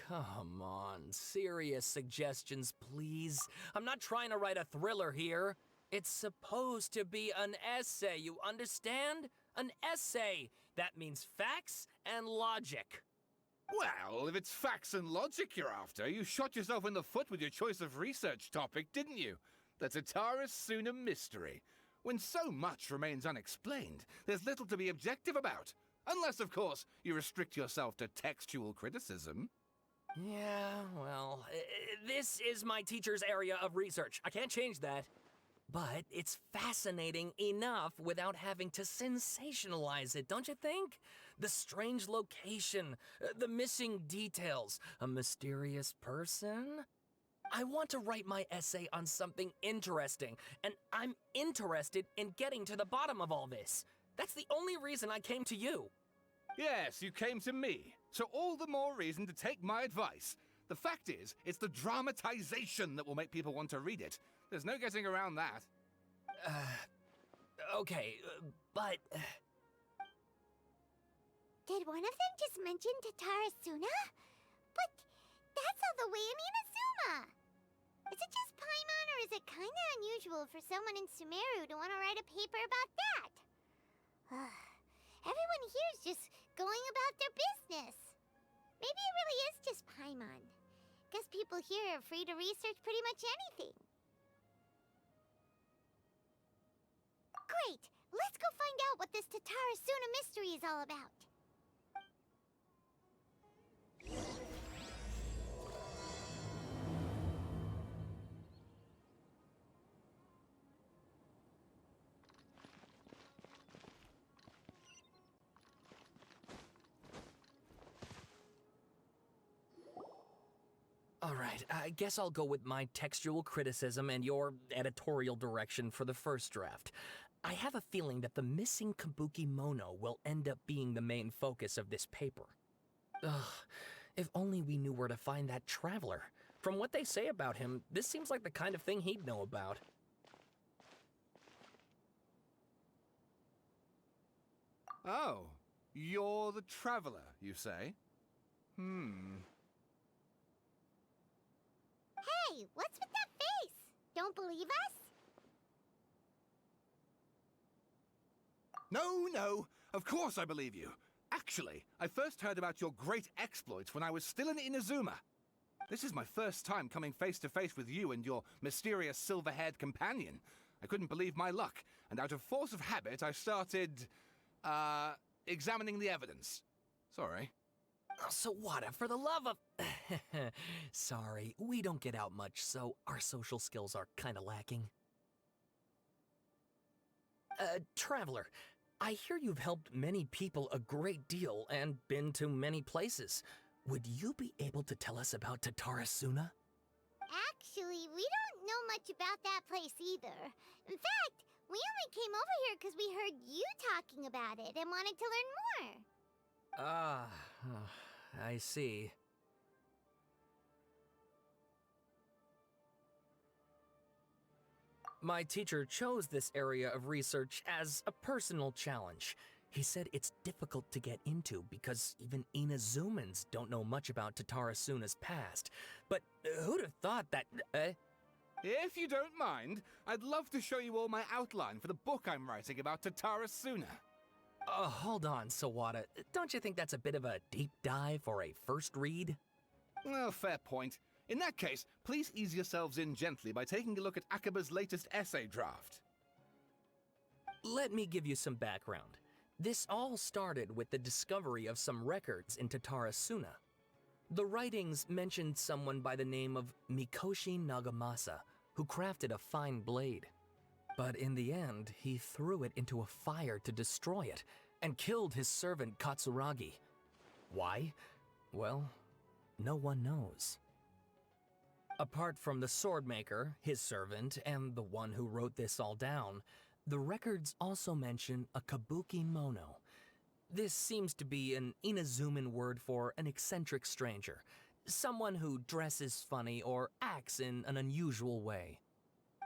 Come on, serious suggestions, please. I'm not trying to write a thriller here. It's supposed to be an essay, you understand? An essay. That means facts and logic. Well, if it's facts and logic you're after, you shot yourself in the foot with your choice of research topic, didn't you? The Tatara Suna mystery. When so much remains unexplained, there's little to be objective about. Unless, of course, you restrict yourself to textual criticism. Yeah, well, this is my teacher's area of research. I can't change that. But it's fascinating enough without having to sensationalize it, don't you think? The strange location, the missing details, a mysterious person. I want to write my essay on something interesting, and I'm interested in getting to the bottom of all this. That's the only reason I came to you. Yes, you came to me, so all the more reason to take my advice. The fact is, it's the dramatization that will make people want to read it. There's no getting around that. Okay, but... Did one of them just mention Tatara Suna? But that's all the way in Inazuma! Is it just Paimon, or is it kinda unusual for someone in Sumeru to want to write a paper about that? Everyone here is just going about their business. Maybe it really is just Paimon. Guess people here are free to research pretty much anything. Great! Let's go find out what this Tatara Suna mystery is all about. Alright, I guess I'll go with my textual criticism and your editorial direction for the first draft. I have a feeling that the missing Kabuki Mono will end up being the main focus of this paper. Ugh, if only we knew where to find that traveler. From what they say about him, this seems like the kind of thing he'd know about. Oh, you're the traveler, you say? Hey, what's with that face? Don't believe us? No, of course I believe you. Actually, I first heard about your great exploits when I was still in Inazuma. This is my first time coming face to face with you and your mysterious silver-haired companion. I couldn't believe my luck, and out of force of habit, I started, examining the evidence. Sorry. Oh, Sawada, for the love of... Sorry, we don't get out much, so our social skills are kinda lacking. Traveler, I hear you've helped many people a great deal and been to many places. Would you be able to tell us about Tatara Suna? Actually, we don't know much about that place either. In fact, we only came over here because we heard you talking about it and wanted to learn more. Ah, I see. My teacher chose this area of research as a personal challenge. He said it's difficult to get into because even Inazumans don't know much about Tatara Suna's past. But who'd have thought that... If you don't mind, I'd love to show you all my outline for the book I'm writing about Tatara Suna. Hold on, Sawada. Don't you think that's a bit of a deep dive or a first read? Well, fair point. In that case, please ease yourselves in gently by taking a look at Akaba's latest essay draft. Let me give you some background. This all started with the discovery of some records in Tatara Suna. The writings mentioned someone by the name of Mikoshi Nagamasa, who crafted a fine blade. But in the end, he threw it into a fire to destroy it, and killed his servant Katsuragi. Why? Well, no one knows. Apart from the swordmaker, his servant, and the one who wrote this all down, the records also mention a Kabuki Mono. This seems to be an Inazuman word for an eccentric stranger, someone who dresses funny or acts in an unusual way.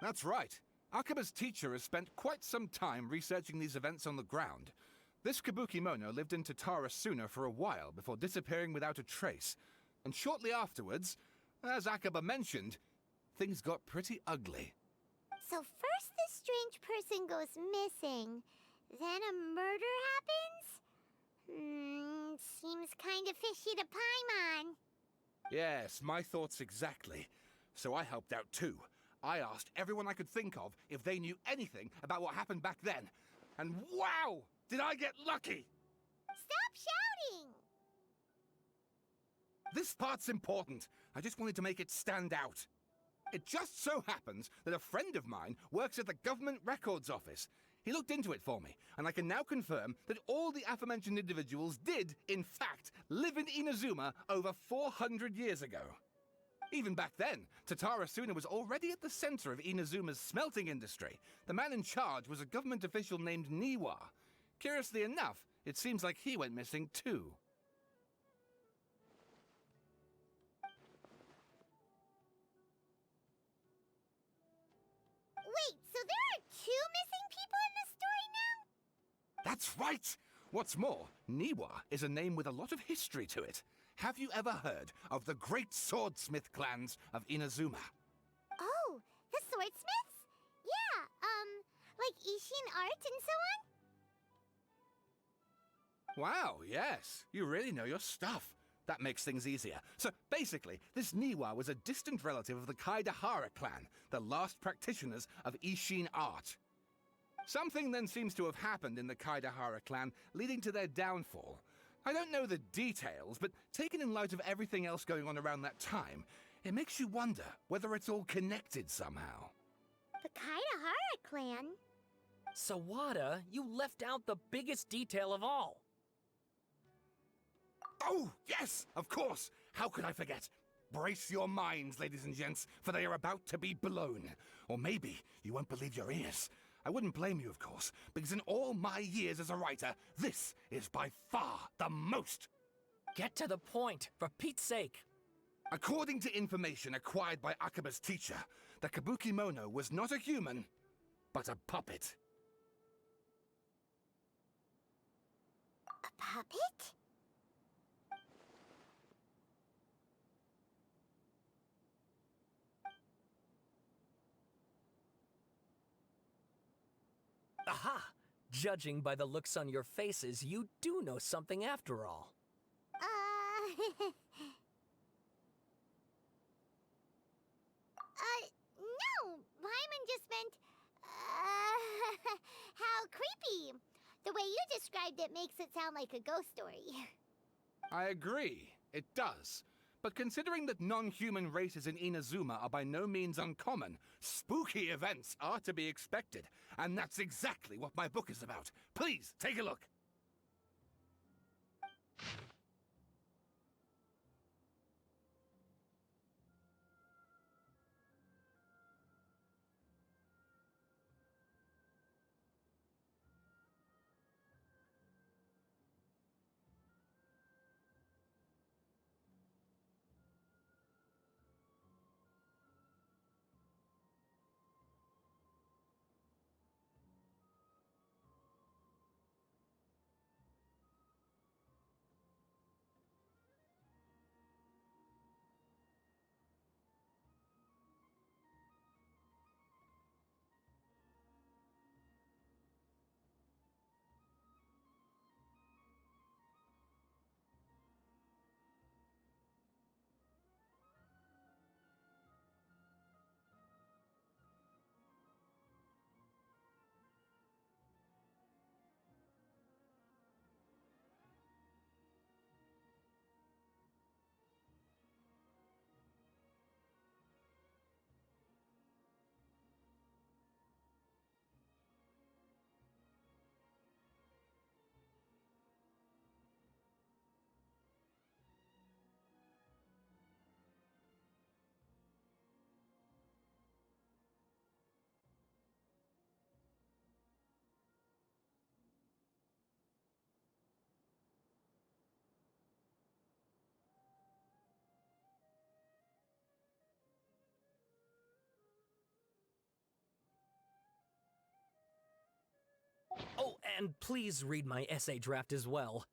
That's right. Akaba's teacher has spent quite some time researching these events on the ground. This Kabuki Mono lived in Tatara Suna for a while before disappearing without a trace. And shortly afterwards, as Akaba mentioned, things got pretty ugly. So first this strange person goes missing, then a murder happens? Seems kinda fishy to Paimon. Yes, my thoughts exactly. So I helped out too. I asked everyone I could think of if they knew anything about what happened back then. And wow! Did I get lucky! Stop shouting! This part's important. I just wanted to make it stand out. It just so happens that a friend of mine works at the Government Records Office. He looked into it for me, and I can now confirm that all the aforementioned individuals did, in fact, live in Inazuma over 400 years ago. Even back then, Tatara Suna was already at the center of Inazuma's smelting industry. The man in charge was a government official named Niwa. Curiously enough, it seems like he went missing too. Wait, so there are 2 missing people in this story now? That's right! What's more, Niwa is a name with a lot of history to it. Have you ever heard of the great swordsmith clans of Inazuma? Oh, the swordsmiths? Yeah, like Ishin art and so on? Wow, yes. You really know your stuff. That makes things easier. So basically, this Niwa was a distant relative of the Kaidahara clan, the last practitioners of Ishin art. Something then seems to have happened in the Kaidahara clan, leading to their downfall. I don't know the details, but taken in light of everything else going on around that time, it makes you wonder whether it's all connected somehow. The Kaidahara clan? Sawada, you left out the biggest detail of all. Oh, yes, of course. How could I forget? Brace your minds, ladies and gents, for they are about to be blown. Or maybe you won't believe your ears. I wouldn't blame you, of course, because in all my years as a writer, this is by far the most. Get to the point, for Pete's sake. According to information acquired by Akaba's teacher, the Kabukimono was not a human, but a puppet. A puppet? Aha! Judging by the looks on your faces, you do know something after all. No, Paimon just meant, how creepy. The way you described it makes it sound like a ghost story. I agree, it does. But considering that non-human races in Inazuma are by no means uncommon, spooky events are to be expected. And that's exactly what my book is about. Please, take a look. Oh, and please read my essay draft as well.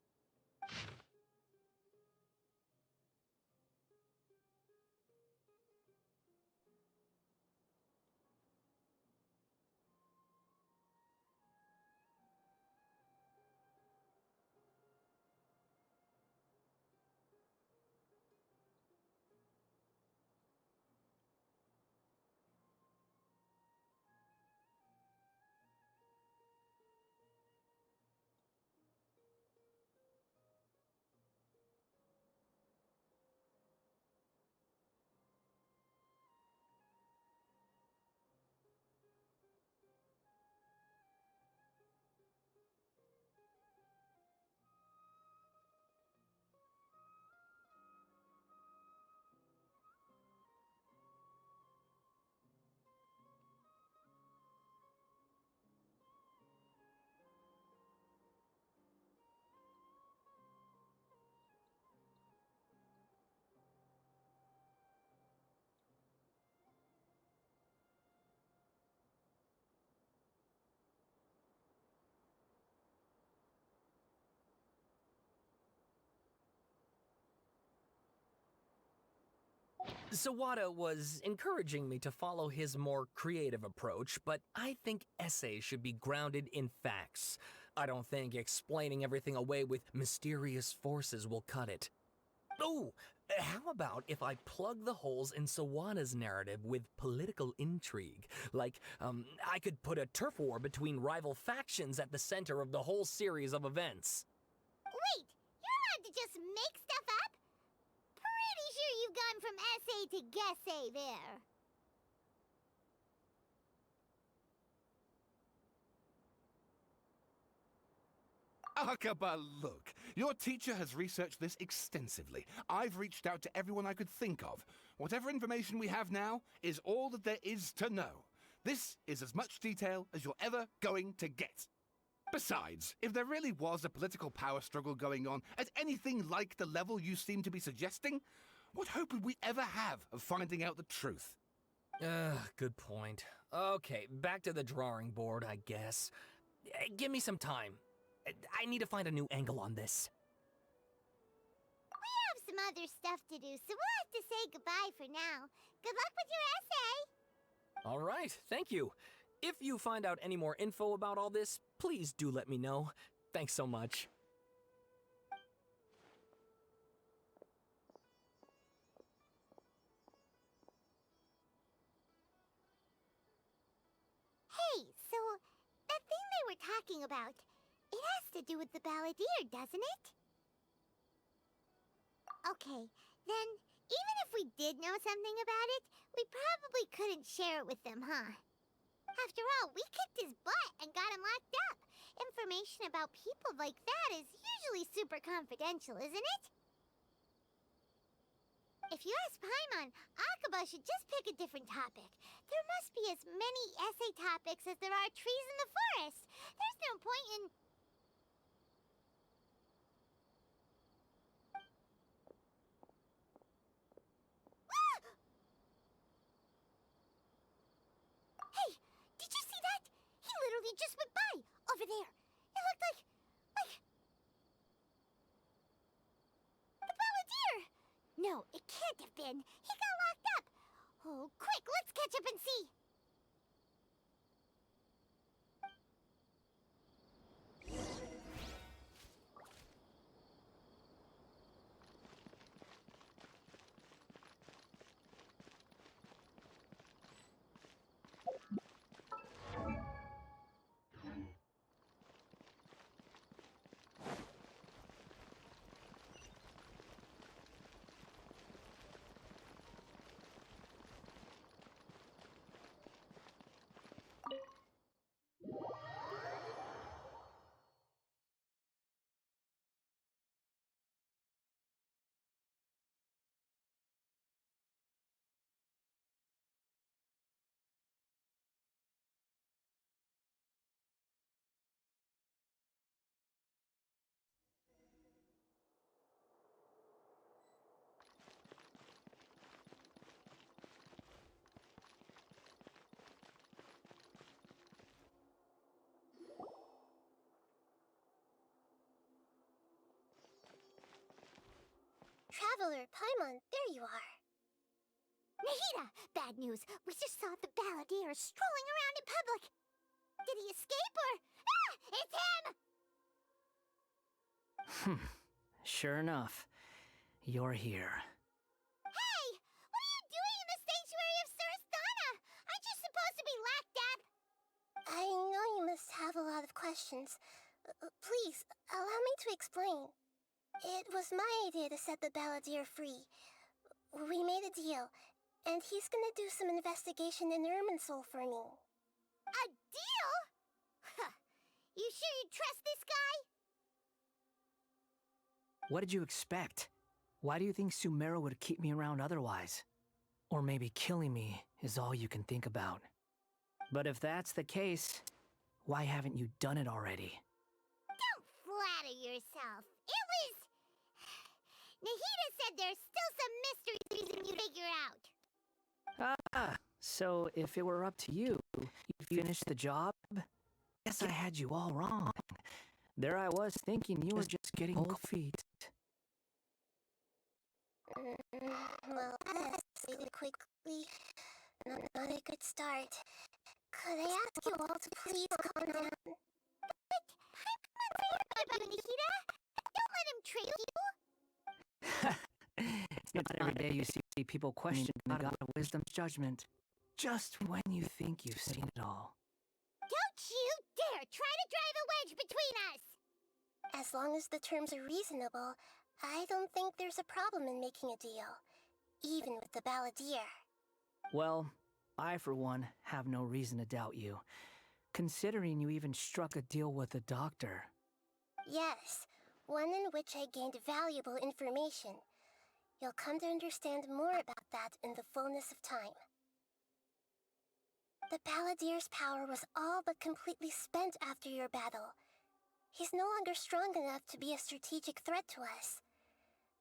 Sawada was encouraging me to follow his more creative approach, but I think essays should be grounded in facts. I don't think explaining everything away with mysterious forces will cut it. Oh, how about if I plug the holes in Sawada's narrative with political intrigue? Like, I could put a turf war between rival factions at the center of the whole series of events. Wait, you're allowed to just make stuff up? Pretty sure you've gone from essay to guessay there. Akaba, look. Your teacher has researched this extensively. I've reached out to everyone I could think of. Whatever information we have now is all that there is to know. This is as much detail as you're ever going to get. Besides, if there really was a political power struggle going on at anything like the level you seem to be suggesting, what hope would we ever have of finding out the truth? Good point. Okay, back to the drawing board, I guess. Give me some time. I need to find a new angle on this. We have some other stuff to do, so we'll have to say goodbye for now. Good luck with your essay! All right, thank you. If you find out any more info about all this, please do let me know. Thanks so much. Hey, so that thing they were talking about, it has to do with the balladeer, doesn't it? Okay, then even if we did know something about it, we probably couldn't share it with them, huh? After all, we kicked his butt and got him locked up. Information about people like that is usually super confidential, isn't it? If you ask Paimon, Akaba should just pick a different topic. There must be as many essay topics as there are trees in the forest. There's no point in... Hey, did you see that? He literally just went by, over there. It looked like... the balladeer! No, it can't have been. He got locked up. Oh, quick, let's catch up and see. Traveler, Paimon, there you are. Nahida! Bad news. We just saw the balladeer strolling around in public. Did he escape or... Ah! It's him! Sure enough, you're here. Hey! What are you doing in the sanctuary of Surasthana? Aren't you supposed to be locked up? I know you must have a lot of questions. Please, allow me to explain. It was my idea to set the balladeer free. We made a deal, and he's gonna do some investigation in Irminsul for me. A deal? Huh. You sure you trust this guy? What did you expect? Why do you think Sumeru would keep me around otherwise? Or maybe killing me is all you can think about. But if that's the case, why haven't you done it already? Don't flatter yourself. It was... Nahida said there's still some mysteries you figure out. Ah, so if it were up to you, you'd finish the job? Guess I had you all wrong. There I was thinking you were just getting cold feet. Well, that's escalated quickly. Not a good start. Could I ask you all to please calm down? About Nikita? Don't let him trick you! It's not every day you see people question the God of Wisdom's judgment, just when you think you've seen it all. Don't you dare try to drive a wedge between us! As long as the terms are reasonable, I don't think there's a problem in making a deal, even with the Balladeer. Well, I for one have no reason to doubt you, considering you even struck a deal with the doctor. Yes, one in which I gained valuable information. You'll come to understand more about that in the fullness of time. The Balladeer's power was all but completely spent after your battle. He's no longer strong enough to be a strategic threat to us.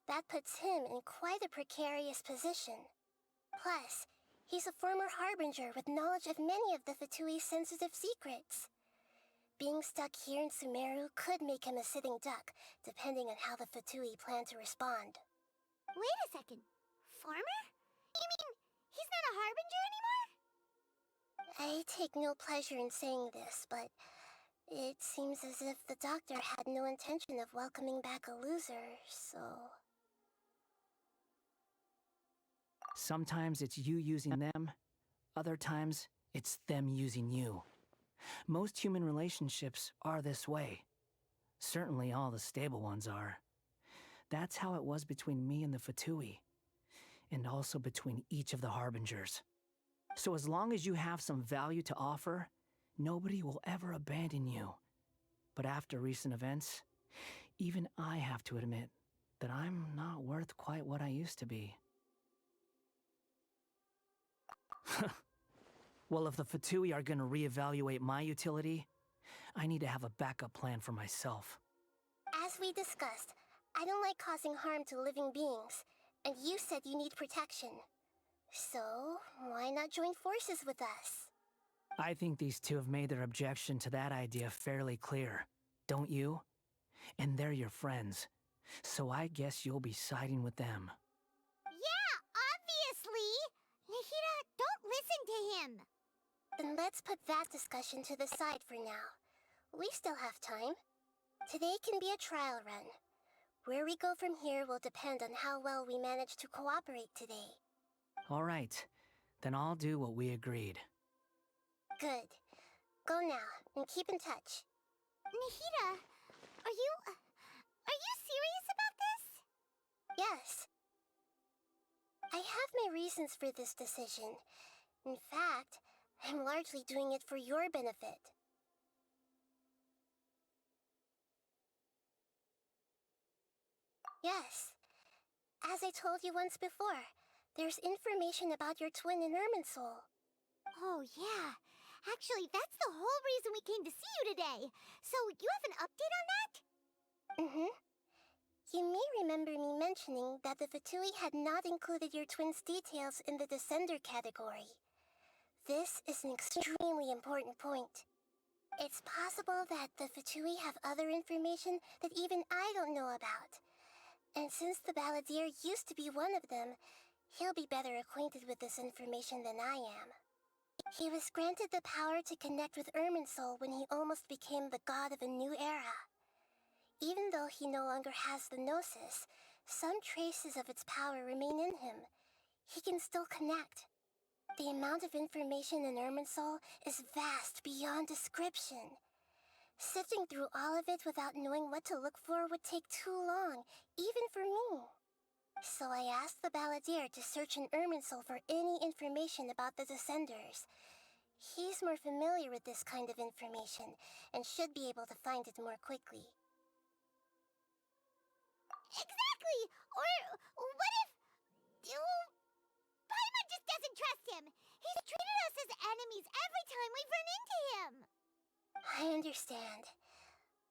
That puts him in quite a precarious position. Plus, he's a former Harbinger with knowledge of many of the Fatui's sensitive secrets. Being stuck here in Sumeru could make him a sitting duck, depending on how the Fatui plan to respond. Wait a second. Former? You mean he's not a Harbinger anymore? I take no pleasure in saying this, but it seems as if the doctor had no intention of welcoming back a loser, so... Sometimes it's you using them, other times it's them using you. Most human relationships are this way. Certainly all the stable ones are. That's how it was between me and the Fatui, and also between each of the Harbingers. So as long as you have some value to offer, nobody will ever abandon you. But after recent events, even I have to admit that I'm not worth quite what I used to be. Well, if the Fatui are gonna reevaluate my utility, I need to have a backup plan for myself. As we discussed, I don't like causing harm to living beings, and you said you need protection. So, why not join forces with us? I think these two have made their objection to that idea fairly clear, don't you? And they're your friends, so I guess you'll be siding with them. Yeah, obviously! Nikita, don't listen to him! Then let's put that discussion to the side for now. We still have time. Today can be a trial run. Where we go from here will depend on how well we manage to cooperate today. All right, then I'll do what we agreed. Good. Go now, and keep in touch. Nikita, are you serious about this? Yes. I have my reasons for this decision. In fact, I'm largely doing it for your benefit. Yes. As I told you once before, there's information about your twin in Irminsul. Oh, yeah. Actually, that's the whole reason we came to see you today. So, you have an update on that? Mm-hmm. You may remember me mentioning that the Fatui had not included your twin's details in the Descender category. This is an extremely important point. It's possible that the Fatui have other information that even I don't know about. And since the Balladeer used to be one of them, he'll be better acquainted with this information than I am. He was granted the power to connect with Irminsul when he almost became the god of a new era. Even though he no longer has the Gnosis, some traces of its power remain in him. He can still connect. The amount of information in Irminsul is vast beyond description. Sifting through all of it without knowing what to look for would take too long, even for me. So I asked the Balladeer to search in Irminsul for any information about the Descenders. He's more familiar with this kind of information, and should be able to find it more quickly. Exactly! Or what if... Paimon just doesn't trust him! He's treated us as enemies every time we've run into him! I understand.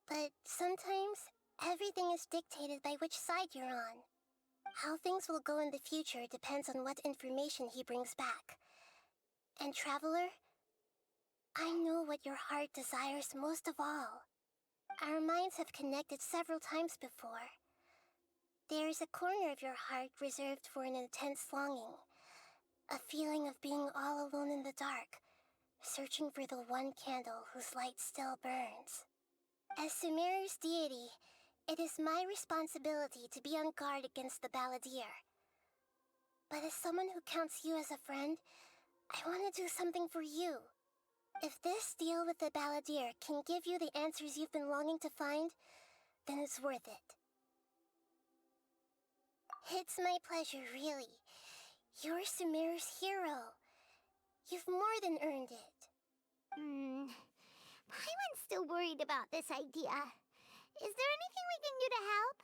But sometimes, everything is dictated by which side you're on. How things will go in the future depends on what information he brings back. And Traveler, I know what your heart desires most of all. Our minds have connected several times before. There is a corner of your heart reserved for an intense longing. A feeling of being all alone in the dark, searching for the one candle whose light still burns. As Sumeru's deity, it is my responsibility to be on guard against the Balladeer. But as someone who counts you as a friend, I want to do something for you. If this deal with the Balladeer can give you the answers you've been longing to find, then it's worth it. It's my pleasure, really. You're Sumeru's hero. You've more than earned it. Paimon's still worried about this idea. Is there anything we can do to help?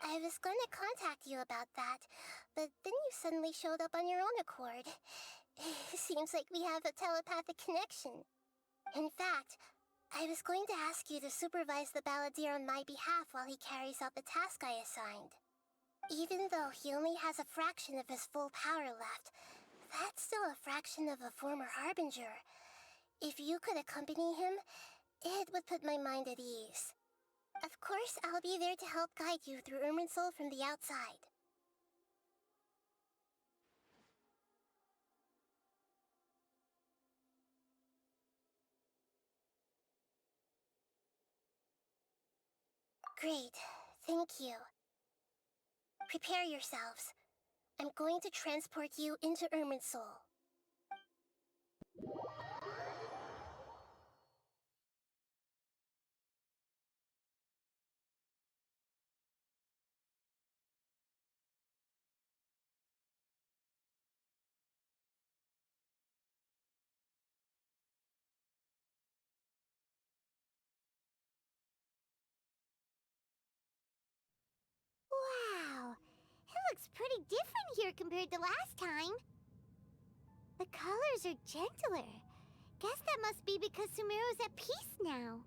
I was going to contact you about that, but then you suddenly showed up on your own accord. Seems like we have a telepathic connection. In fact, I was going to ask you to supervise the Balladeer on my behalf while he carries out the task I assigned. Even though he only has a fraction of his full power left, that's still a fraction of a former Harbinger. If you could accompany him, it would put my mind at ease. Of course, I'll be there to help guide you through Irminsul from the outside. Great, thank you. Prepare yourselves. I'm going to transport you into Irminsul. Wow, it looks pretty different here compared to last time. The colors are gentler. Guess that must be because Sumeru's at peace now.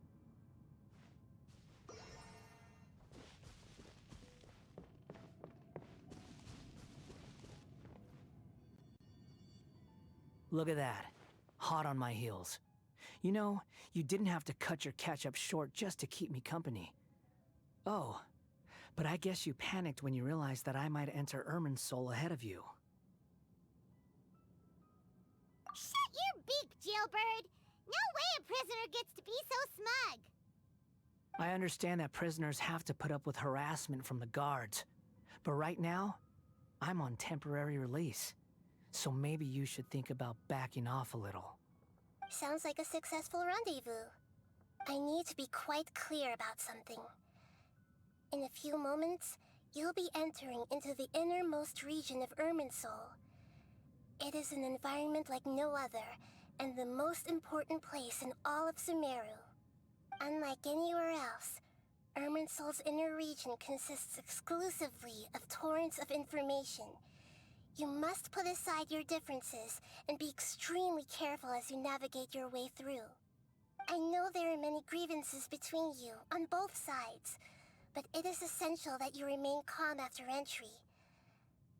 Look at that. Hot on my heels. You know, you didn't have to cut your catch-up short just to keep me company. Oh, but I guess you panicked when you realized that I might enter Irminsul ahead of you. Shut your beak, jailbird! No way a prisoner gets to be so smug! I understand that prisoners have to put up with harassment from the guards, but right now, I'm on temporary release. So maybe you should think about backing off a little. Sounds like a successful rendezvous. I need to be quite clear about something. In a few moments, you'll be entering into the innermost region of Irminsul. It is an environment like no other, and the most important place in all of Sumeru. Unlike anywhere else, Irminsul's inner region consists exclusively of torrents of information. You must put aside your differences and be extremely careful as you navigate your way through. I know there are many grievances between you, on both sides, but it is essential that you remain calm after entry.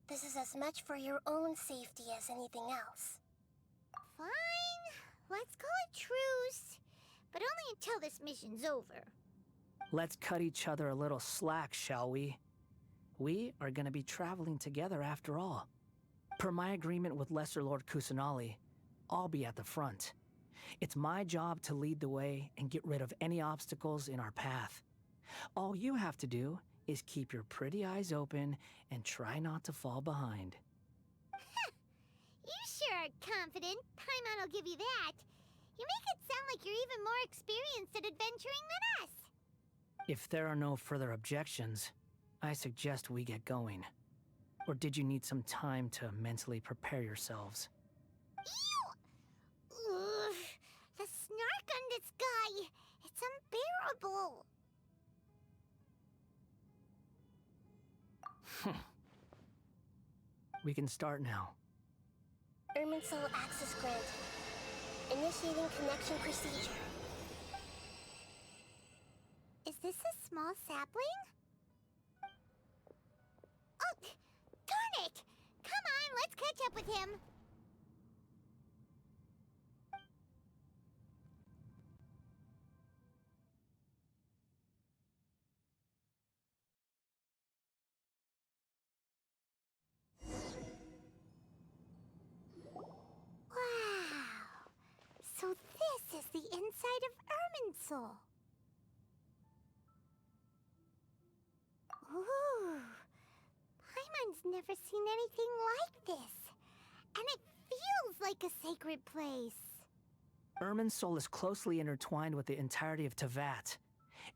This is as much for your own safety as anything else. Fine, let's call it truce. But only until this mission's over. Let's cut each other a little slack, shall we? We are gonna be traveling together after all. Per my agreement with Lesser Lord Kusanali, I'll be at the front. It's my job to lead the way and get rid of any obstacles in our path. All you have to do is keep your pretty eyes open and try not to fall behind. You sure are confident. Paimon will give you that. You make it sound like you're even more experienced at adventuring than us. If there are no further objections, I suggest we get going. Or did you need some time to mentally prepare yourselves? Ew! Ugh, the snark on this guy. It's unbearable. We can start now. Irminsul access granted. Initiating connection procedure. Is this a small sapling? Oh, darn it! Come on, let's catch up with him. inside of Irminsul. Ooh, Paimon's never seen anything like this. And it feels like a sacred place. Irminsul is closely intertwined with the entirety of Teyvat.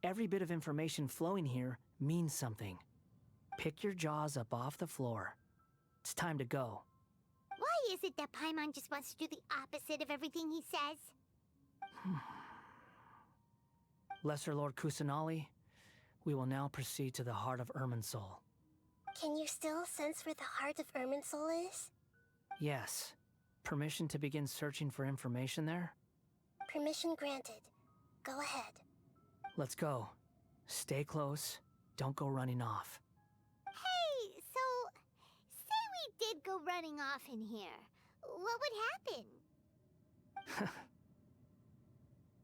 Every bit of information flowing here means something. Pick your jaws up off the floor. It's time to go. Why is it that Paimon just wants to do the opposite of everything he says? Lesser Lord Kusanali, we will now proceed to the heart of Irminsul. Can you still sense where the heart of Irminsul is? Yes. Permission to begin searching for information there? Permission granted. Go ahead. Let's go. Stay close. Don't go running off. Hey, so, say we did go running off in here. What would happen?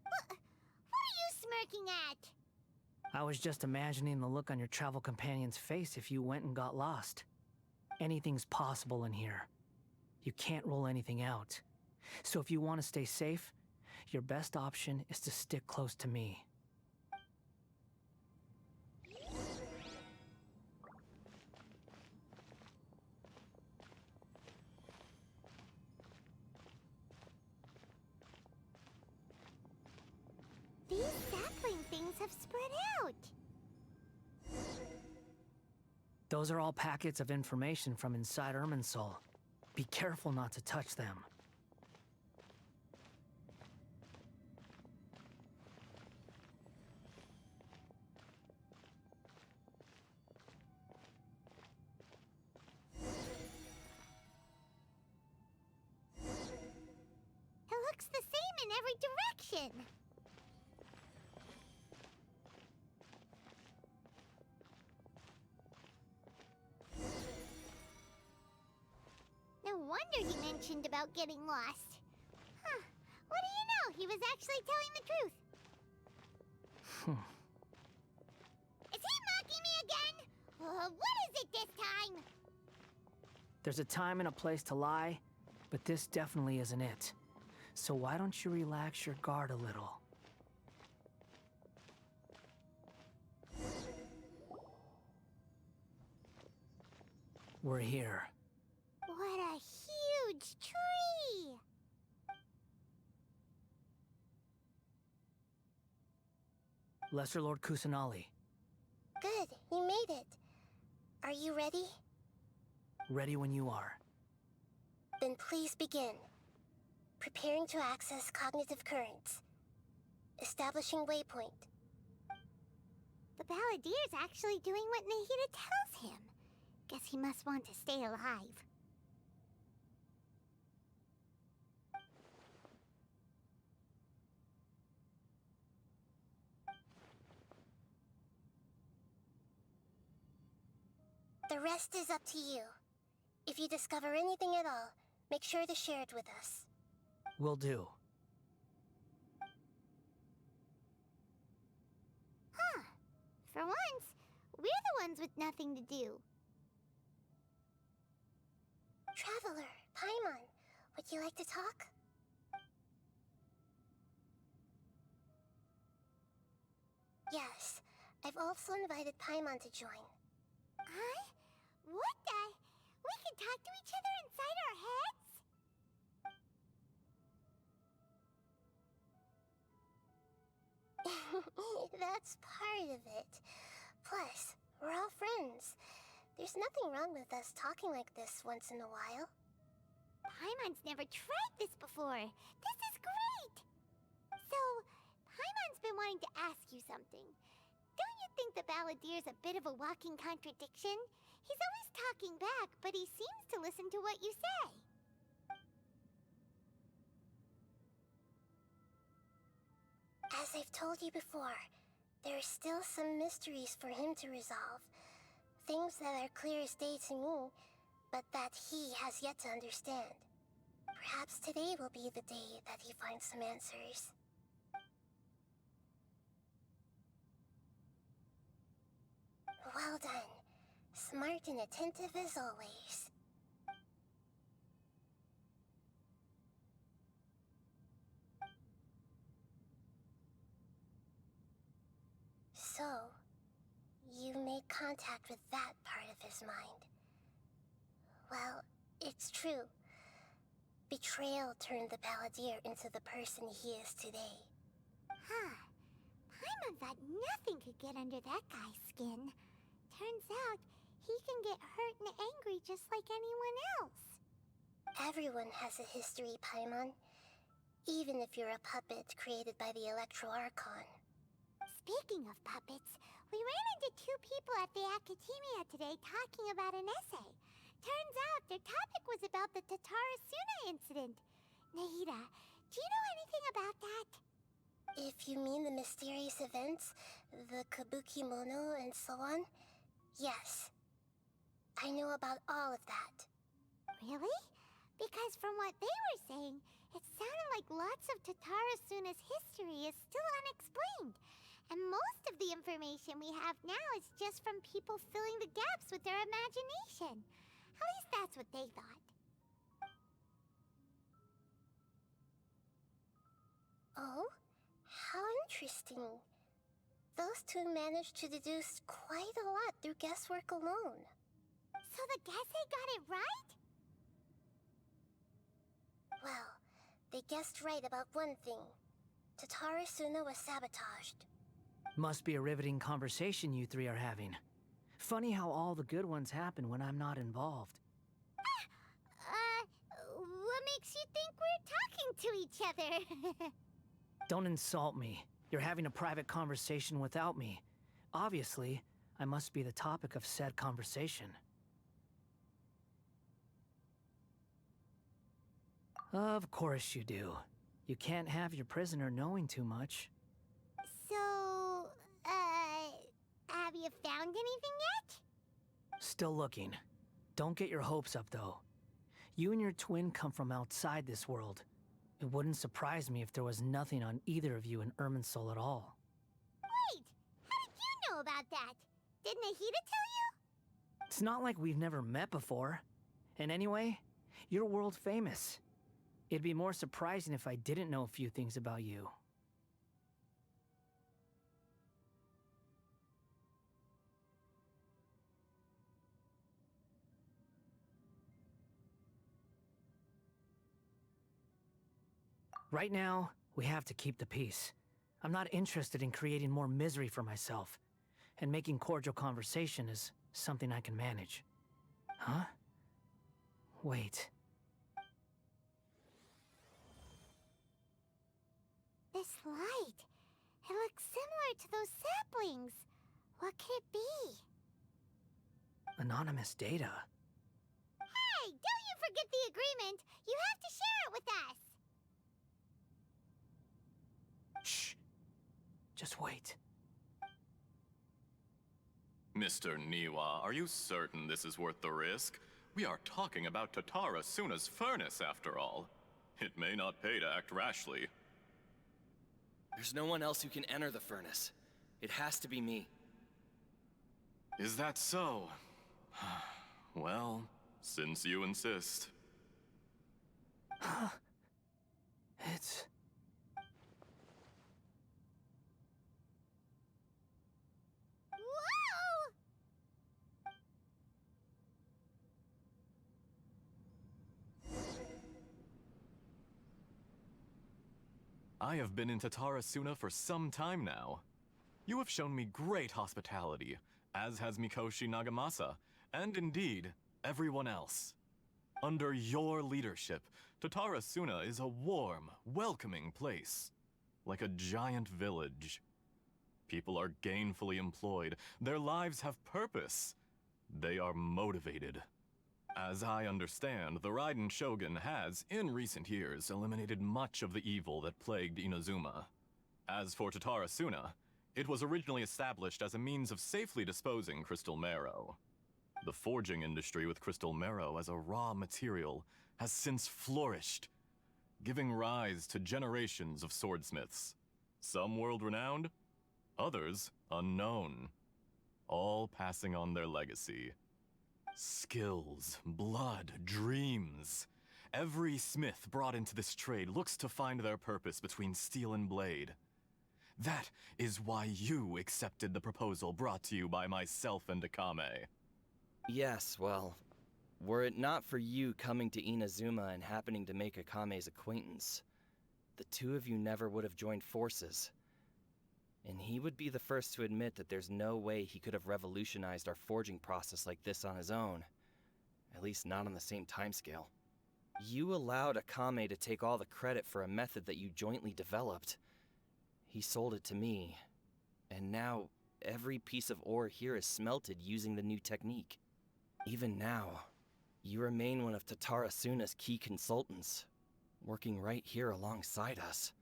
What are you smirking at? I was just imagining the look on your travel companion's face if you went and got lost. Anything's possible in here. You can't rule anything out. So if you want to stay safe, your best option is to stick close to me. These sapling things have spread out. Those are all packets of information from inside Irminsul. Be careful not to touch them. It looks the same in every direction. No wonder he mentioned about getting lost. Huh. What do you know? He was actually telling the truth. Is he mocking me again? What is it this time? There's a time and a place to lie, but this definitely isn't it. So why don't you relax your guard a little? We're here. What a huge tree! Lesser Lord Kusanali, Good, you made it. Are you ready? ready when you are. Then please begin. Preparing to access cognitive currents. Establishing waypoint. The Balladier's actually doing what Nahida tells him. Guess he must want to stay alive. The rest is up to you. If you discover anything at all, make sure to share it with us. Will do. Huh. For once, we're the ones with nothing to do. Traveler, Paimon, would you like to talk? Yes, I've also invited Paimon to join. Huh? What the? We can talk to each other inside our heads? That's part of it. Plus, we're all friends. There's nothing wrong with us talking like this once in a while. Paimon's never tried this before. This is great! So, Paimon's been wanting to ask you something. Don't you think the Balladier's a bit of a walking contradiction? He's always talking back, but he seems to listen to what you say. As I've told you before, there are still some mysteries for him to resolve. Things that are clear as day to me, but that he has yet to understand. Perhaps today will be the day that he finds some answers. Well done. Smart and attentive as always. made contact with that part of his mind. Well, it's true. Betrayal turned the Balladeer into the person he is today. Huh. Paimon thought nothing could get under that guy's skin. Turns out, he can get hurt and angry just like anyone else. Everyone has a history, Paimon. Even if you're a puppet created by the Archon. Speaking of puppets, we ran into two people at the Academia today talking about an essay. Turns out their topic was about the Tatarasuna incident. Nahida, do you know anything about that? If you mean the mysterious events, the Kabukimono and so on, yes. I know about all of that. Really? Because from what they were saying, it sounded like lots of Tatarasuna's history is still unexplained. And most of the information we have now is just from people filling the gaps with their imagination. At least that's what they thought. Oh? How interesting. Those two managed to deduce quite a lot through guesswork alone. So the Gese got it right? Well, they guessed right about one thing. Tatarasuna was sabotaged. Must be a riveting conversation you three are having. Funny how all the good ones happen when I'm not involved. What makes you think we're talking to each other? Don't insult me. You're having a private conversation without me. Obviously, I must be the topic of said conversation. Of course you do. You can't have your prisoner knowing too much. So, have you found anything yet? Still looking. Don't get your hopes up, though. You and your twin come from outside this world. It wouldn't surprise me if there was nothing on either of you in Irminsul at all. Wait! How did you know about that? Did Nahida tell you? It's not like we've never met before. And anyway, you're world famous. It'd be more surprising if I didn't know a few things about you. Right now, we have to keep the peace. I'm not interested in creating more misery for myself, and making cordial conversation is something I can manage. Huh? Wait. This light. It looks similar to those saplings. What could it be? Anonymous data. Hey, don't you forget the agreement! You have to share it with us! Shh. Just wait. Mr. Niwa, are you certain this is worth the risk? We are talking about Tatarasuna's furnace, after all. It may not pay to act rashly. There's no one else who can enter the furnace. It has to be me. Is that so? Well, since you insist. It's... Whoa! I have been in Tatarasuna for some time now. You have shown me great hospitality, as has Mikoshi Nagamasa, and indeed, everyone else. Under your leadership, Tatarasuna is a warm, welcoming place. Like a giant village. People are gainfully employed. Their lives have purpose. They are motivated. As I understand, the Raiden Shogun has, in recent years, eliminated much of the evil that plagued Inazuma. As for Tatarasuna, it was originally established as a means of safely disposing crystal marrow. The forging industry with crystal marrow as a raw material has since flourished, giving rise to generations of swordsmiths. Some world-renowned, others unknown, all passing on their legacy. Skills, blood, dreams. Every smith brought into this trade looks to find their purpose between steel and blade. That is why you accepted the proposal brought to you by myself and Akame. Yes, well, were it not for you coming to Inazuma and happening to make Akame's acquaintance, the two of you never would have joined forces. And he would be the first to admit that there's no way he could have revolutionized our forging process like this on his own. At least not on the same timescale. You allowed Akame to take all the credit for a method that you jointly developed. He sold it to me, and now every piece of ore here is smelted using the new technique. Even now, you remain one of Tatara Suna's key consultants, working right here alongside us.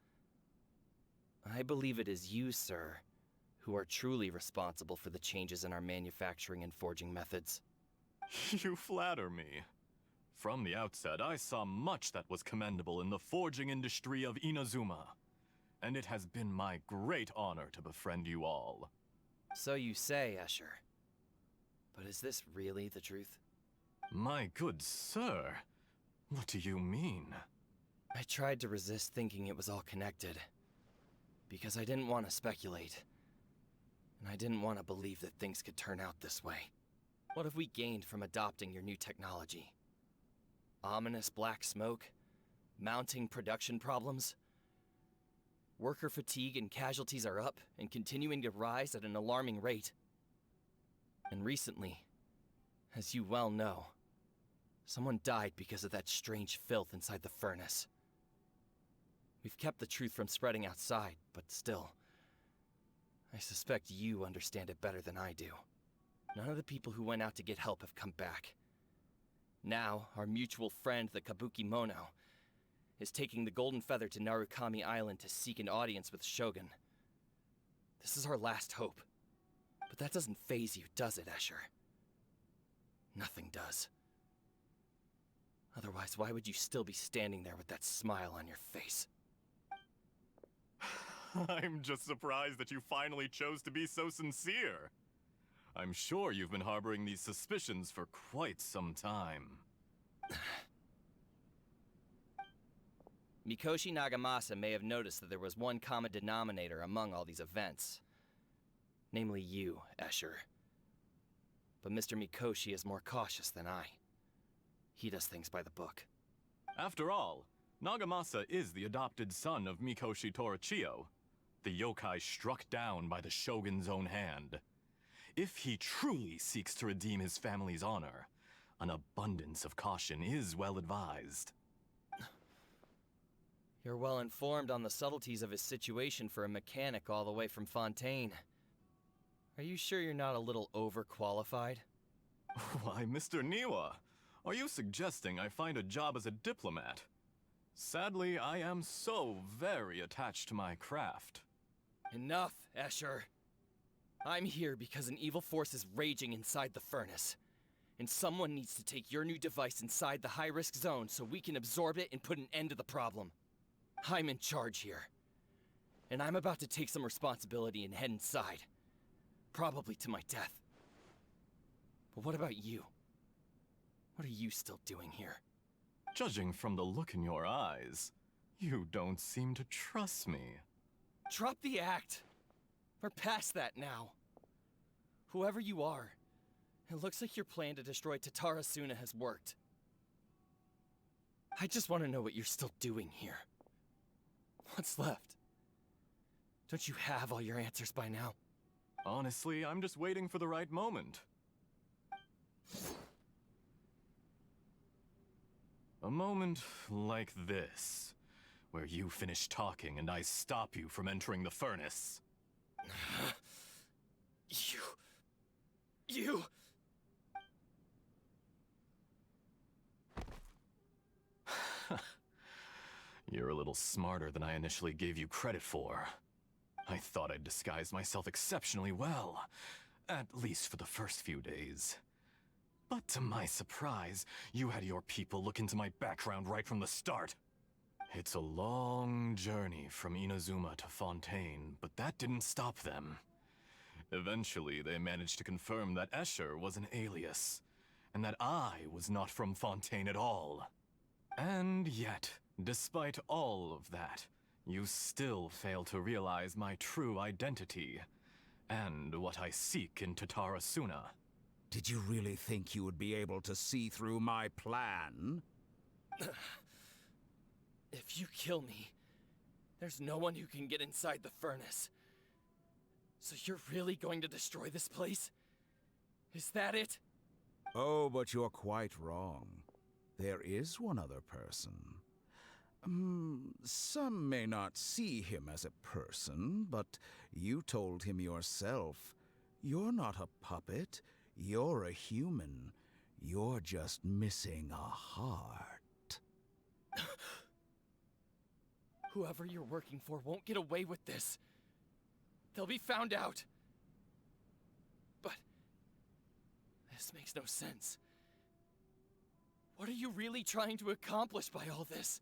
I believe it is you, sir, who are truly responsible for the changes in our manufacturing and forging methods. You flatter me. From the outset, I saw much that was commendable in the forging industry of Inazuma, and it has been my great honor to befriend you all. So you say, Escher. But is this really the truth? My good sir, what do you mean? I tried to resist thinking it was all connected, because I didn't want to speculate, and I didn't want to believe that things could turn out this way. What have we gained from adopting your new technology? Ominous black smoke? Mounting production problems? Worker fatigue and casualties are up and continuing to rise at an alarming rate. And recently, as you well know, someone died because of that strange filth inside the furnace. We've kept the truth from spreading outside, but still, I suspect you understand it better than I do. None of the people who went out to get help have come back. Now, our mutual friend, the Kabuki Mono, is taking the Golden Feather to Narukami Island to seek an audience with Shogun. This is our last hope. But that doesn't faze you, does it, Escher? Nothing does. Otherwise, why would you still be standing there with that smile on your face? I'm just surprised that you finally chose to be so sincere. I'm sure you've been harboring these suspicions for quite some time. Mikoshi Nagamasa may have noticed that there was one common denominator among all these events. Namely you, Escher. But Mr. Mikoshi is more cautious than I. He does things by the book. After all, Nagamasa is the adopted son of Mikoshi Torichio, the yokai struck down by the Shogun's own hand. If he truly seeks to redeem his family's honor, an abundance of caution is well advised. You're well informed on the subtleties of his situation for a mechanic all the way from Fontaine. Are you sure you're not a little overqualified? Why, Mr. Niwa, are you suggesting I find a job as a diplomat? Sadly, I am so very attached to my craft. Enough, Escher. I'm here because an evil force is raging inside the furnace. And someone needs to take your new device inside the high-risk zone so we can absorb it and put an end to the problem. I'm in charge here. And I'm about to take some responsibility and head inside. Probably to my death. But what about you? What are you still doing here? Judging from the look in your eyes, you don't seem to trust me. Drop the act! We're past that now. Whoever you are, it looks like your plan to destroy Tatara Suna has worked. I just want to know what you're still doing here. What's left? Don't you have all your answers by now? Honestly, I'm just waiting for the right moment. A moment like this, where you finish talking and I stop you from entering the furnace. You... You're a little smarter than I initially gave you credit for. I thought I'd disguised myself exceptionally well, at least for the first few days. But to my surprise, you had your people look into my background right from the start. It's a long journey from Inazuma to Fontaine, but that didn't stop them. Eventually, they managed to confirm that Escher was an alias, and that I was not from Fontaine at all. And yet, despite all of that, you still fail to realize my true identity, and what I seek in Tatarasuna. Did you really think you would be able to see through my plan? If you kill me, there's no one who can get inside the furnace. So you're really going to destroy this place? Is that it? Oh, but you're quite wrong. There is one other person. Some may not see him as a person, but you told him yourself. You're not a puppet. You're a human. You're just missing a heart. Whoever you're working for won't get away with this. They'll be found out. But this makes no sense. What are you really trying to accomplish by all this?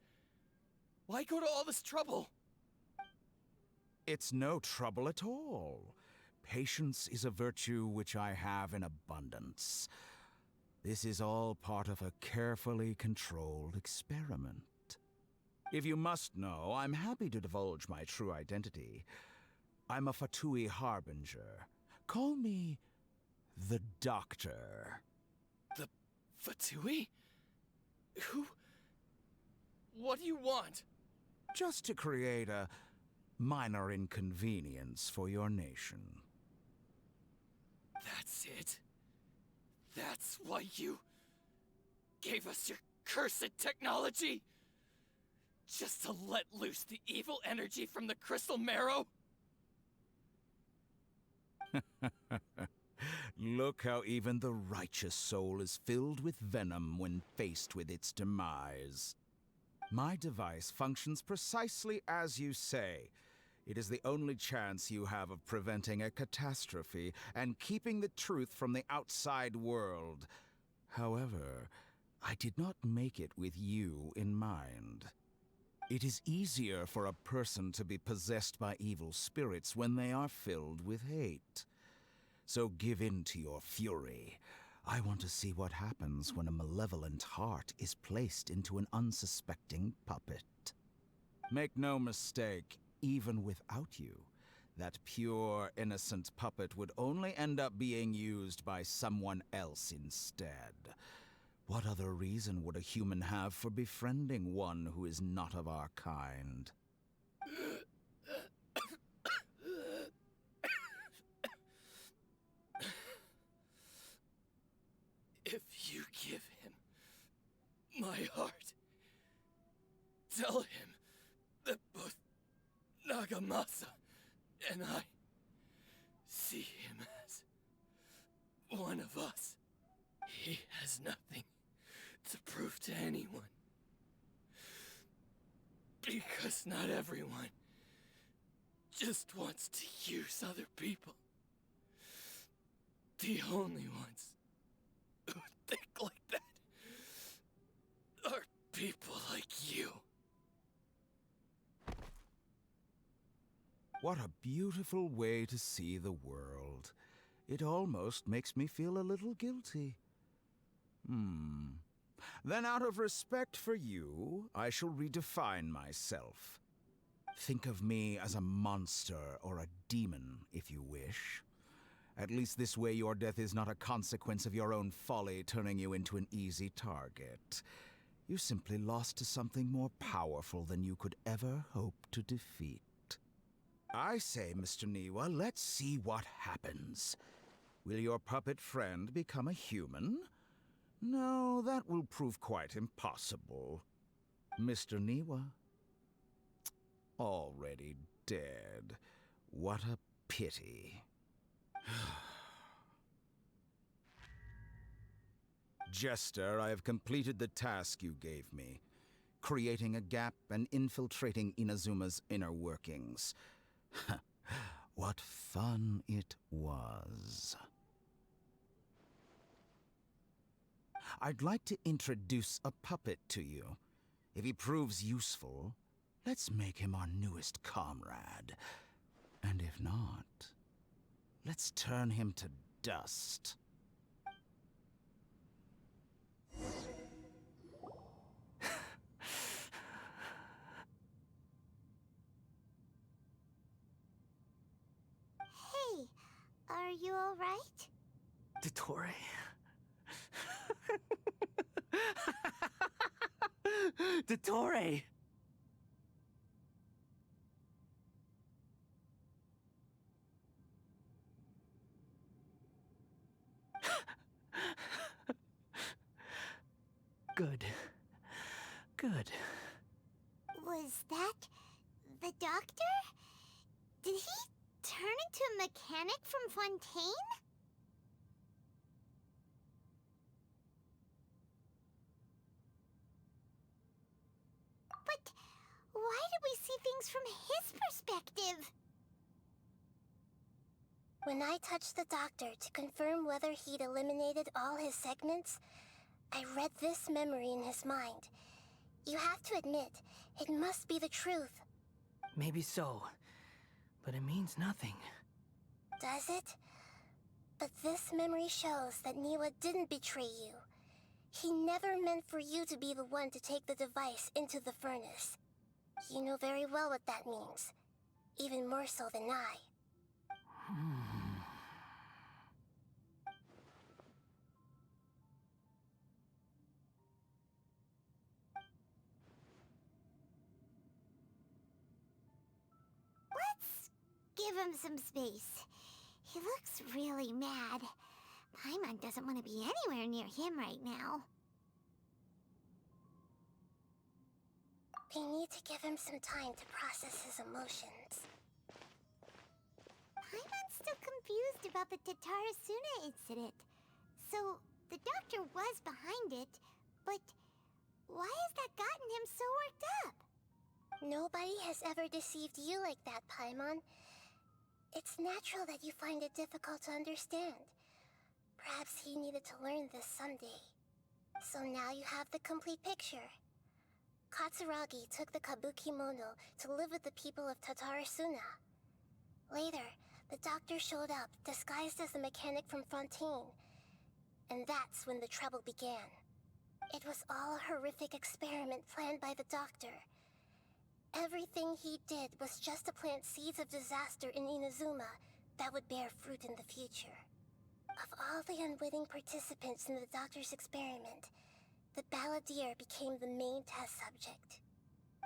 Why go to all this trouble? It's no trouble at all. Patience is a virtue which I have in abundance. This is all part of a carefully controlled experiment. If you must know, I'm happy to divulge my true identity. I'm a Fatui Harbinger. Call me the Doctor. The Fatui? Who? What do you want? Just to create a minor inconvenience for your nation. That's it? That's why you gave us your cursed technology? Just to let loose the evil energy from the crystal marrow? Look how even the righteous soul is filled with venom when faced with its demise. My device functions precisely as you say. It is the only chance you have of preventing a catastrophe and keeping the truth from the outside world. However, I did not make it with you in mind. It is easier for a person to be possessed by evil spirits when they are filled with hate. So give in to your fury. I want to see what happens when a malevolent heart is placed into an unsuspecting puppet. Make no mistake, even without you, that pure, innocent puppet would only end up being used by someone else instead. What other reason would a human have for befriending one who is not of our kind? If you give him my heart, tell him that both Nagamasa and I see him as one of us. He has nothing to prove to anyone. Because not everyone just wants to use other people. The only ones who think like that are people like you. What a beautiful way to see the world. It almost makes me feel a little guilty. Then out of respect for you, I shall redefine myself. Think of me as a monster or a demon, if you wish. At least this way your death is not a consequence of your own folly turning you into an easy target. You simply lost to something more powerful than you could ever hope to defeat. I say, Mr. Niwa, let's see what happens. Will your puppet friend become a human? No, that will prove quite impossible. Mr. Niwa? Already dead. What a pity. Jester, I have completed the task you gave me. Creating a gap and infiltrating Inazuma's inner workings. What fun it was. I'd like to introduce a puppet to you. If he proves useful, let's make him our newest comrade. And if not, let's turn him to dust. Are you alright? Dottore. Dottore! Good. Good. Was that the doctor? Did he turn into a mechanic from Fontaine? But why did we see things from his perspective? When I touched the doctor to confirm whether he'd eliminated all his segments, I read this memory in his mind. You have to admit, it must be the truth. Maybe so, but it means nothing. Does it? But this memory shows that Niwa didn't betray you. He never meant for you to be the one to take the device into the furnace. You know very well what that means. Even more so than I. Let's give him some space. He looks really mad. Paimon doesn't want to be anywhere near him right now. We need to give him some time to process his emotions. Paimon's still confused about the Tatarasuna incident. So, the doctor was behind it, but why has that gotten him so worked up? Nobody has ever deceived you like that, Paimon. It's natural that you find it difficult to understand. Perhaps he needed to learn this someday. So now you have the complete picture. Katsuragi took the Kabuki Mono to live with the people of Tatarasuna. Later, the doctor showed up, disguised as a mechanic from Fontaine. And that's when the trouble began. It was all a horrific experiment planned by the doctor. Everything he did was just to plant seeds of disaster in Inazuma that would bear fruit in the future. Of all the unwitting participants in the doctor's experiment, the balladeer became the main test subject.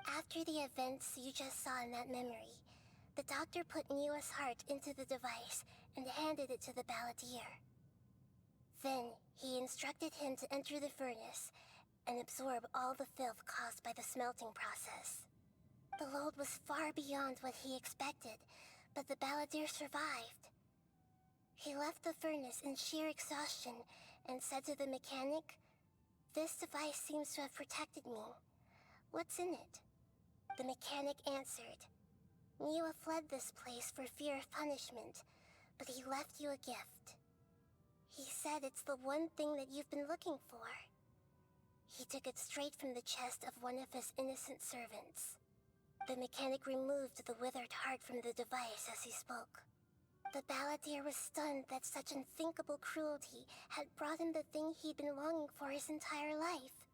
After the events you just saw in that memory, the doctor put Niwa's heart into the device and handed it to the balladeer. Then, he instructed him to enter the furnace and absorb all the filth caused by the smelting process. The load was far beyond what he expected, but the balladeer survived. He left the furnace in sheer exhaustion and said to the mechanic, "This device seems to have protected me. What's in it?" The mechanic answered, "Niwa fled this place for fear of punishment, but he left you a gift. He said it's the one thing that you've been looking for." He took it straight from the chest of one of his innocent servants. The mechanic removed the withered heart from the device as he spoke. The balladeer was stunned that such unthinkable cruelty had brought him the thing he'd been longing for his entire life.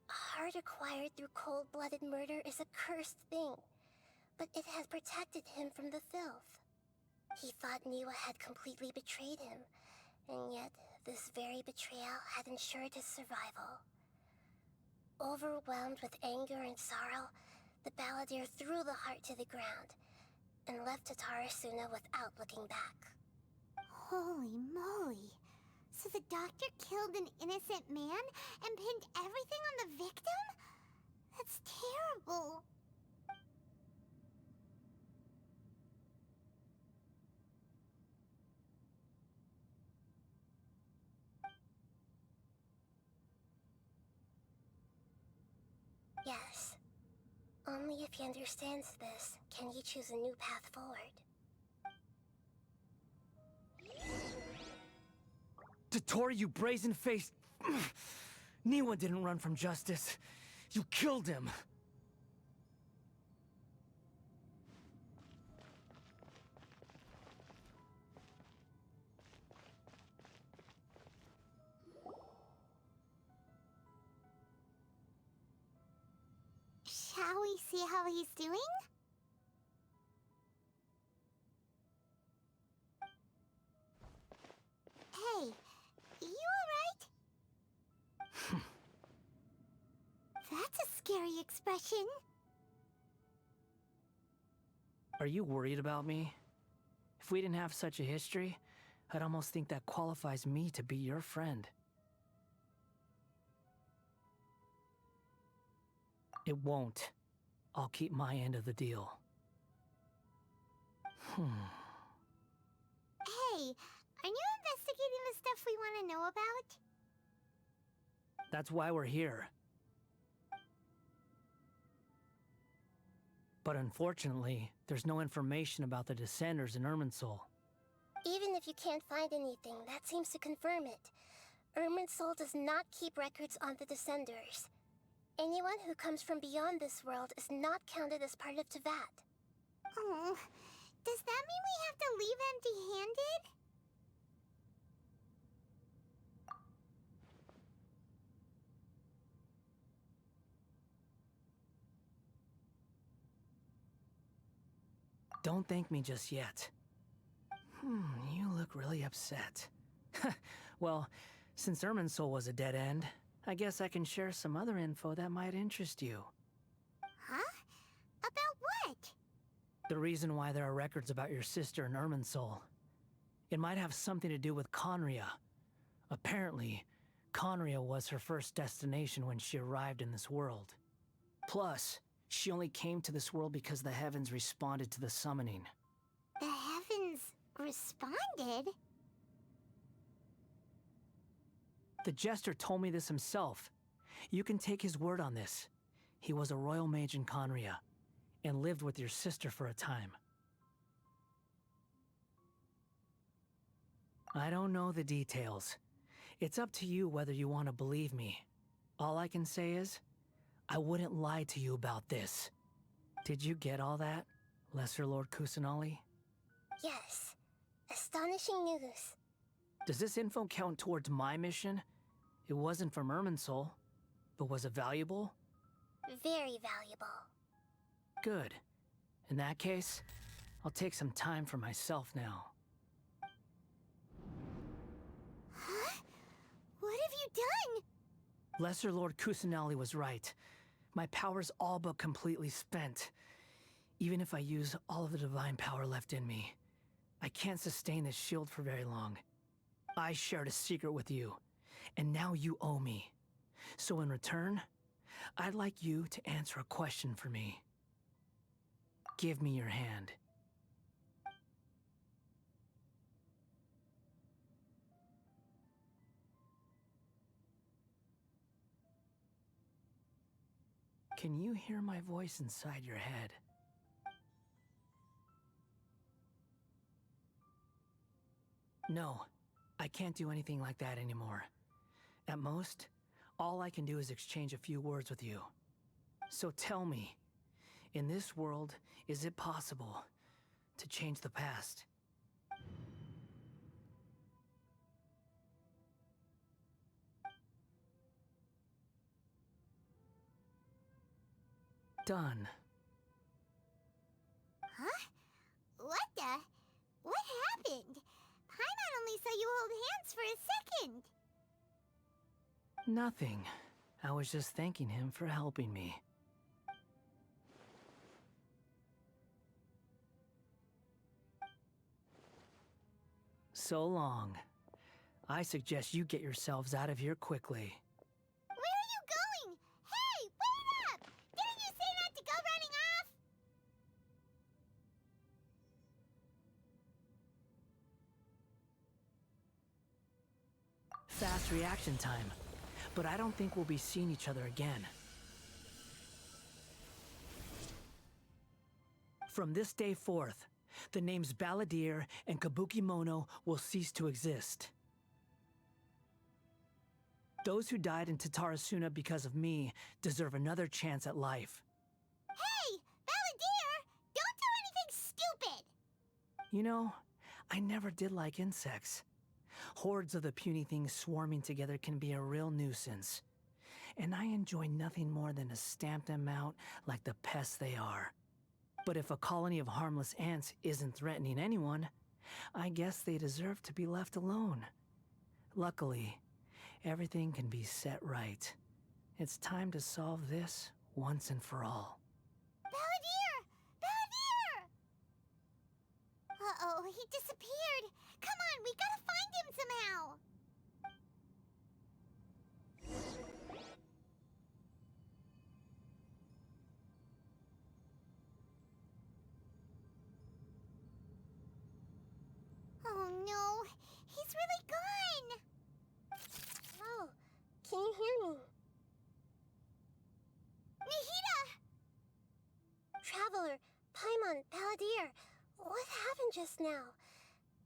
A heart acquired through cold-blooded murder is a cursed thing, but it had protected him from the filth. He thought Niwa had completely betrayed him, and yet this very betrayal had ensured his survival. Overwhelmed with anger and sorrow, the balladeer threw the heart to the ground and left Tatarasuna without looking back. Holy moly. So the doctor killed an innocent man and pinned everything on the victim? That's terrible. Yes. Only if he understands this can he choose a new path forward. Dottore, you brazen-faced... Niwa didn't run from justice. You killed him. Shall we see how he's doing? the expression. Are you worried about me? If we didn't have such a history, I'd almost think that qualifies me to be your friend. It won't. I'll keep my end of the deal. Hey, are you investigating the stuff we want to know about? That's why we're here. But unfortunately, there's no information about the Descenders in Irminsul. Even if you can't find anything, that seems to confirm it. Irminsul does not keep records on the Descenders. Anyone who comes from beyond this world is not counted as part of Teyvat. Oh, does that mean we have to leave empty-handed? Don't thank me just yet. You look really upset. Well, since Irminsul was a dead end, I guess I can share some other info that might interest you. Huh? About what? The reason why there are records about your sister in Irminsul. It might have something to do with Conria. Apparently, Conria was her first destination when she arrived in this world. Plus, she only came to this world because the heavens responded to the summoning. The heavens responded? The Jester told me this himself. You can take his word on this. He was a royal mage in Conria, and lived with your sister for a time. I don't know the details. It's up to you whether you want to believe me. All I can say is, I wouldn't lie to you about this. Did you get all that, Lesser Lord Kusanali? Yes. Astonishing news. Does this info count towards my mission? It wasn't from Irminsul, but was it valuable? Very valuable. Good. In that case, I'll take some time for myself now. Huh? What have you done? Lesser Lord Kusanali was right. My power's all but completely spent. Even if I use all of the divine power left in me, I can't sustain this shield for very long. I shared a secret with you, and now you owe me. So in return, I'd like you to answer a question for me. Give me your hand. Can you hear my voice inside your head? No, I can't do anything like that anymore. At most, all I can do is exchange a few words with you. So tell me, in this world, is it possible to change the past? Done. Huh? What the? What happened? Paimon only saw you hold hands for a second. Nothing. I was just thanking him for helping me. So long. I suggest you get yourselves out of here quickly. Where are you going? Hey, wait up! Didn't you say not to go running off? Fast reaction time. But I don't think we'll be seeing each other again. From this day forth, the names Balladeer and Kabukimono will cease to exist. Those who died in Tatarasuna because of me deserve another chance at life. Hey, Balladeer! Don't do anything stupid! You know, I never did like insects. Hordes of the puny things swarming together can be a real nuisance. And I enjoy nothing more than to stamp them out like the pests they are. But if a colony of harmless ants isn't threatening anyone, I guess they deserve to be left alone. Luckily, everything can be set right. It's time to solve this once and for all. Balladeer! Balladeer! Uh-oh, he disappeared. Come on, we gotta find him somehow. Oh no, he's really gone. Oh, can you hear me? Nahida! Traveler, Paimon, Balladeer, what happened just now?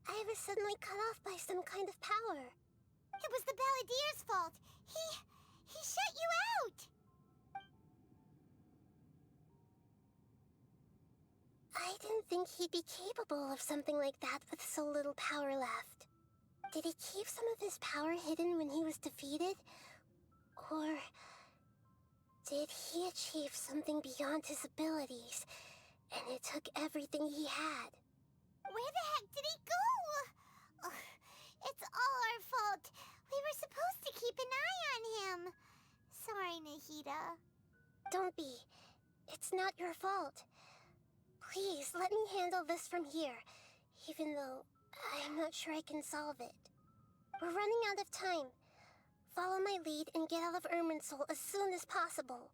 I was suddenly cut off by some kind of power. It was the Balladeer's fault. He shut you out. I didn't think he'd be capable of something like that with so little power left. Did he keep some of his power hidden when he was defeated? Or did he achieve something beyond his abilities, and it took everything he had? Where the heck did he go? Ugh, it's all our fault. We were supposed to keep an eye on him. Sorry, Nahida. Don't be. It's not your fault. Please, let me handle this from here, even though I'm not sure I can solve it. We're running out of time. Follow my lead and get out of Irminsul as soon as possible.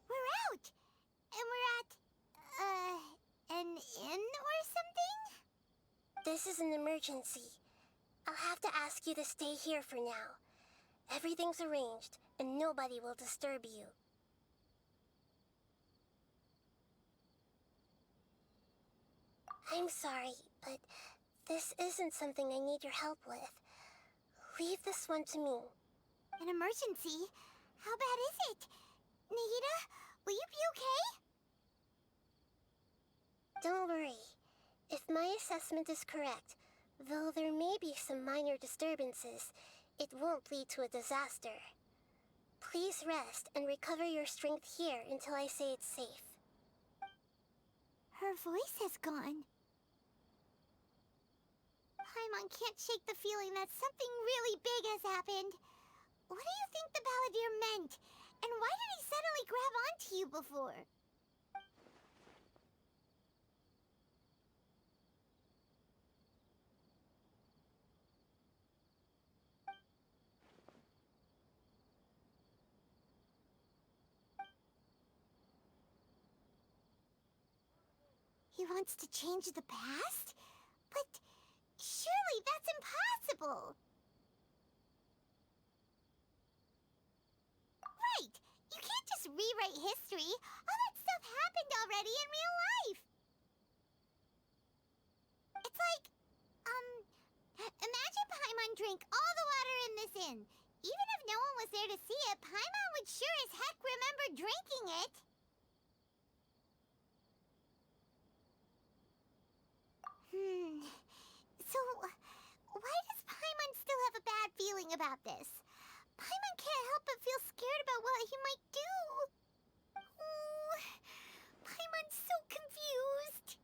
We're out! And we're at, an inn or something? This is an emergency. I'll have to ask you to stay here for now. Everything's arranged, and nobody will disturb you. I'm sorry, but this isn't something I need your help with. Leave this one to me. An emergency? How bad is it? Nahida, will you be okay? Don't worry. If my assessment is correct, though there may be some minor disturbances, it won't lead to a disaster. Please rest and recover your strength here until I say it's safe. Her voice has gone. Paimon can't shake the feeling that something really big has happened. What do you think the Balladeer meant? And why did he suddenly grab onto you before? He wants to change the past? But surely that's impossible! Right! You can't just rewrite history! All that stuff happened already in real life! It's like, imagine Paimon drank all the water in this inn. Even if no one was there to see it, Paimon would sure as heck remember drinking it! So, why does Paimon still have a bad feeling about this? Paimon can't help but feel scared about what he might do. Oh, Paimon's so confused.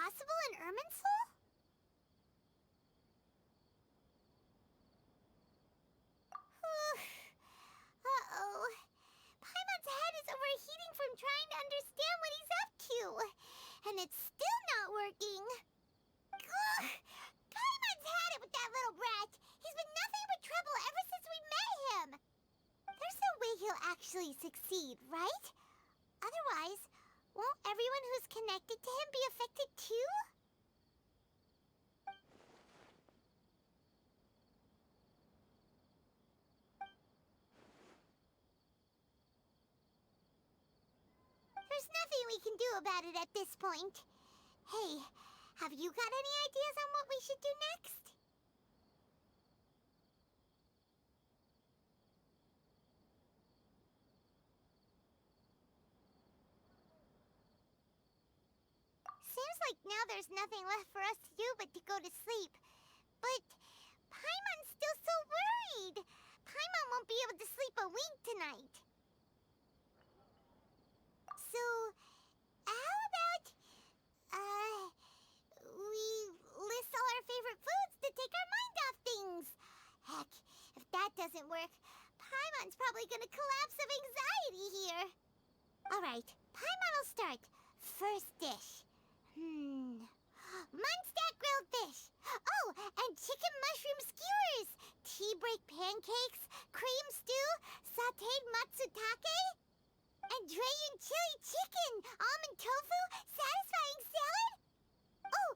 possible in Irminsul? Uh-oh. Paimon's head is overheating from trying to understand what he's up to. And it's still not working. Ugh! Paimon's had it with that little brat. He's been nothing but trouble ever since we met him. There's no way he'll actually succeed, right? Otherwise, won't everyone who's connected to him be affected too? There's nothing we can do about it at this point. Hey, have you got any ideas on what we should do next? Seems like now there's nothing left for us to do but to go to sleep. But Paimon's still so worried. Paimon won't be able to sleep a wink tonight. So, how about, we list all our favorite foods to take our mind off things? Heck, if that doesn't work, Paimon's probably gonna collapse of anxiety here. Alright, Paimon will start. First dish. Munstack grilled fish. Oh, and chicken mushroom skewers. Tea break pancakes, cream stew, sauteed matsutake, and Dragon chili chicken, almond tofu, satisfying salad. Oh,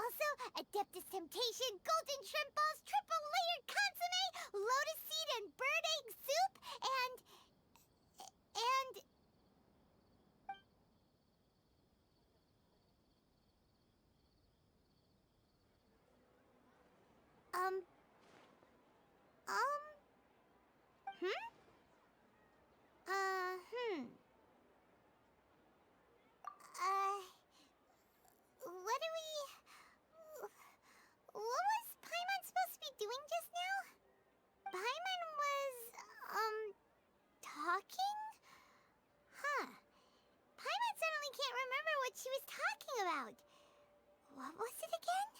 also Adeptus Temptation, golden shrimp balls, triple layered consomme, lotus seed and bird egg soup, and what was Paimon supposed to be doing just now? Paimon was, talking? Huh. Paimon suddenly can't remember what she was talking about. What was it again?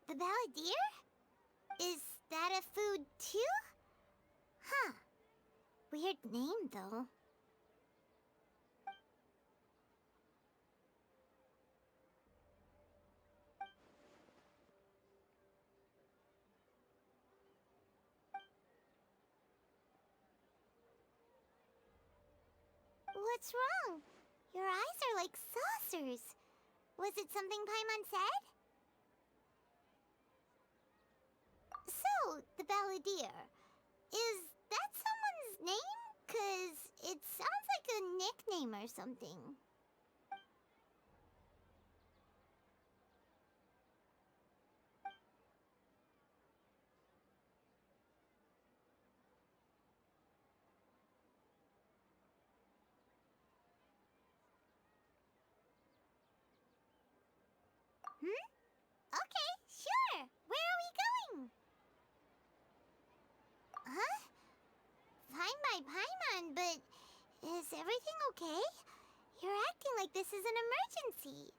The Balladeer? Is that a food too? Huh. Weird name, though. What's wrong? Your eyes are like saucers. Was it something Paimon said? So, the Balladeer. Is that someone's name? 'Cause it sounds like a nickname or something. Okay, sure. Where are we going? Huh? Fine by Paimon, but is everything okay? You're acting like this is an emergency.